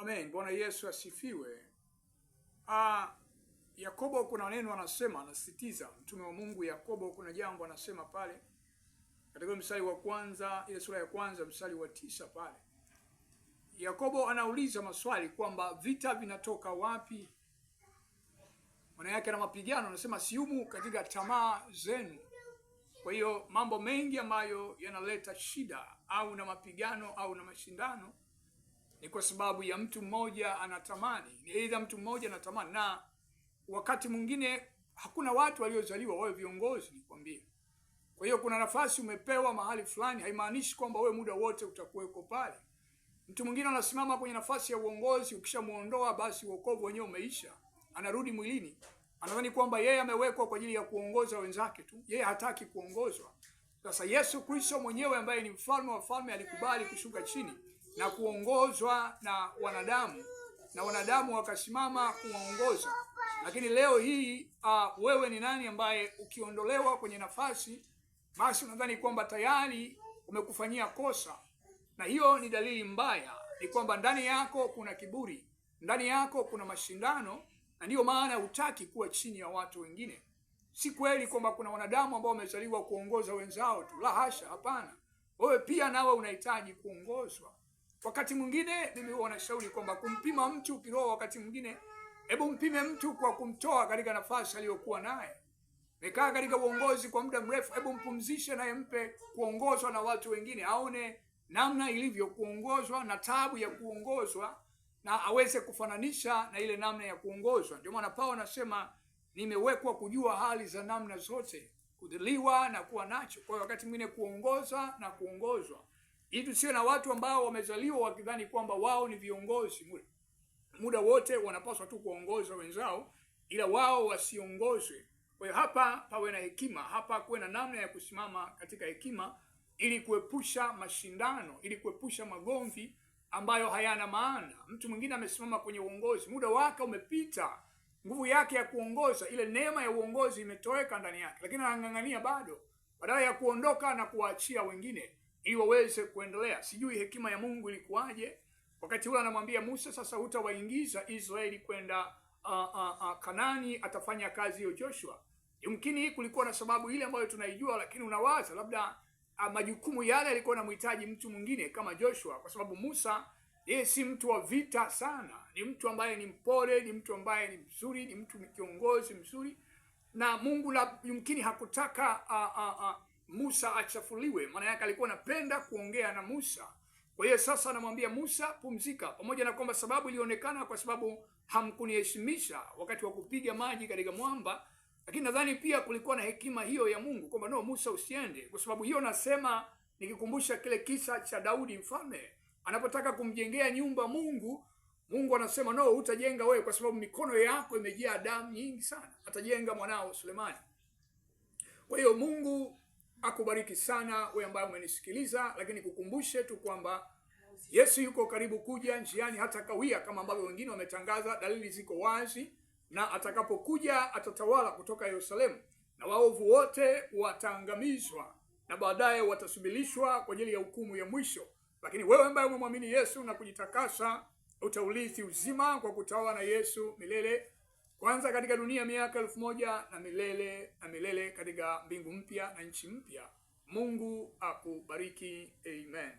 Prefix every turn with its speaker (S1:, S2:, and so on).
S1: Amen. Bwana Yesu asifiwe. Yakobo kuna neno anasisitiza mtume wa Mungu Yakobo, kuna jambo anasema pale katika mstari wa kwanza, ile sura ya kwanza mstari wa 9 pale. Yakobo anauliza maswali kwamba vita vinatoka wapi? Maana yake na mapigano, anasema siumu katika tamaa zenu. Kwa hiyo mambo mengi ambayo yanaleta shida au na mapigano au na mashindano ni kwa sababu ya mtu mmoja anatamani. Ni aidha mtu mmoja anatamani, na wakati mwingine hakuna watu waliozaliwa wawe viongozi, nikwambie. Kwa hiyo kuna nafasi umepewa mahali fulani, haimaanishi kwamba wewe muda wote utakuweko pale. Mtu mwingine anasimama kwenye nafasi ya uongozi, ukishamuondoa basi wokovu wenyewe umeisha. Anarudi mwilini. Anadhani kwamba yeye amewekwa kwa ajili ya kuongoza wenzake tu. Yeye hataki kuongozwa. Sasa Yesu Kristo mwenyewe ambaye ni mfalme wa falme alikubali kushuka chini na kuongozwa na wanadamu, na wanadamu wakasimama kuwaongoza. Lakini leo hii wewe ni nani ambaye ukiondolewa kwenye nafasi basi unadhani kwamba tayari umekufanyia kosa? Na hiyo ni dalili mbaya, ni kwamba ndani yako kuna kiburi, ndani yako kuna mashindano, na ndiyo maana hutaki kuwa chini ya watu wengine. Si kweli kwamba kuna wanadamu ambao wamezaliwa kuongoza wenzao tu, la hasha, hapana. Wewe pia nawe unahitaji kuongozwa. Wakati mwingine mimi huwa nashauri kwamba kumpima mtu kiroho, wakati mwingine hebu mpime mtu kwa kumtoa katika nafasi aliyokuwa naye. Mekaa katika uongozi kwa muda mrefu, hebu mpumzishe naye, mpe kuongozwa na watu wengine, aone namna ilivyo kuongozwa na tabu ya kuongozwa, na aweze kufananisha na ile namna ya kuongozwa. Ndio maana Paulo anasema nimewekwa kujua hali za namna zote, kudhiliwa na kuwa nacho. Kwa hiyo wakati mwingine kuongoza na kuongozwa, ili tusiwe na watu ambao wamezaliwa wakidhani kwamba wao ni viongozi, muda wote wanapaswa tu kuongoza wenzao, ila wao wasiongozwe. Kwa hiyo hapa pawe na hekima, hapa kuwe na namna ya kusimama katika hekima, ili kuepusha mashindano, ili kuepusha magomvi ambayo hayana maana. Mtu mwingine amesimama kwenye uongozi, muda wake umepita, nguvu yake ya kuongoza, ile neema ya uongozi imetoweka ndani yake, lakini anang'ang'ania bado, badala ya kuondoka na kuwaachia wengine ili waweze kuendelea. Sijui hekima ya Mungu ilikuwaje wakati ule anamwambia Musa, sasa hutawaingiza Israeli kwenda Kanani, atafanya kazi hiyo Joshua. Yumkini kulikuwa na sababu ile ambayo tunaijua, lakini unawaza labda majukumu yale yalikuwa yanamhitaji mtu mwingine kama Joshua, kwa sababu Musa yeye si mtu wa vita sana, ni mtu ambaye ni mpole, ni mtu ambaye ni mzuri, ni mtu kiongozi mzuri, na Mungu yumkini hakutaka Musa achafuliwe. Maana yake alikuwa anapenda kuongea na Musa. Kwa hiyo sasa anamwambia Musa, pumzika, pamoja na kwamba sababu ilionekana kwa sababu hamkuniheshimisha wakati wa kupiga maji katika mwamba, lakini nadhani pia kulikuwa na hekima hiyo ya Mungu kwamba no, Musa usiende. Kwa sababu hiyo nasema, nikikumbusha kile kisa cha Daudi mfalme anapotaka kumjengea nyumba Mungu anasema no, hutajenga wewe kwa sababu mikono yako imejaa damu nyingi sana. Atajenga mwanao Sulemani. Kwa hiyo Mungu akubariki sana wewe ambaye umenisikiliza, lakini kukumbushe tu kwamba Yesu yuko karibu kuja, njiani hata kawia kama ambavyo wengine wametangaza. Dalili ziko wazi, na atakapokuja atatawala kutoka Yerusalemu, na waovu wote wataangamizwa, na baadaye watasubirishwa kwa ajili ya hukumu ya mwisho. Lakini wewe ambaye umemwamini Yesu na kujitakasa, utaurithi uzima kwa kutawala na Yesu milele, kwanza katika dunia miaka 1000 na milele na milele katika mbingu mpya na nchi mpya. Mungu akubariki. Amen.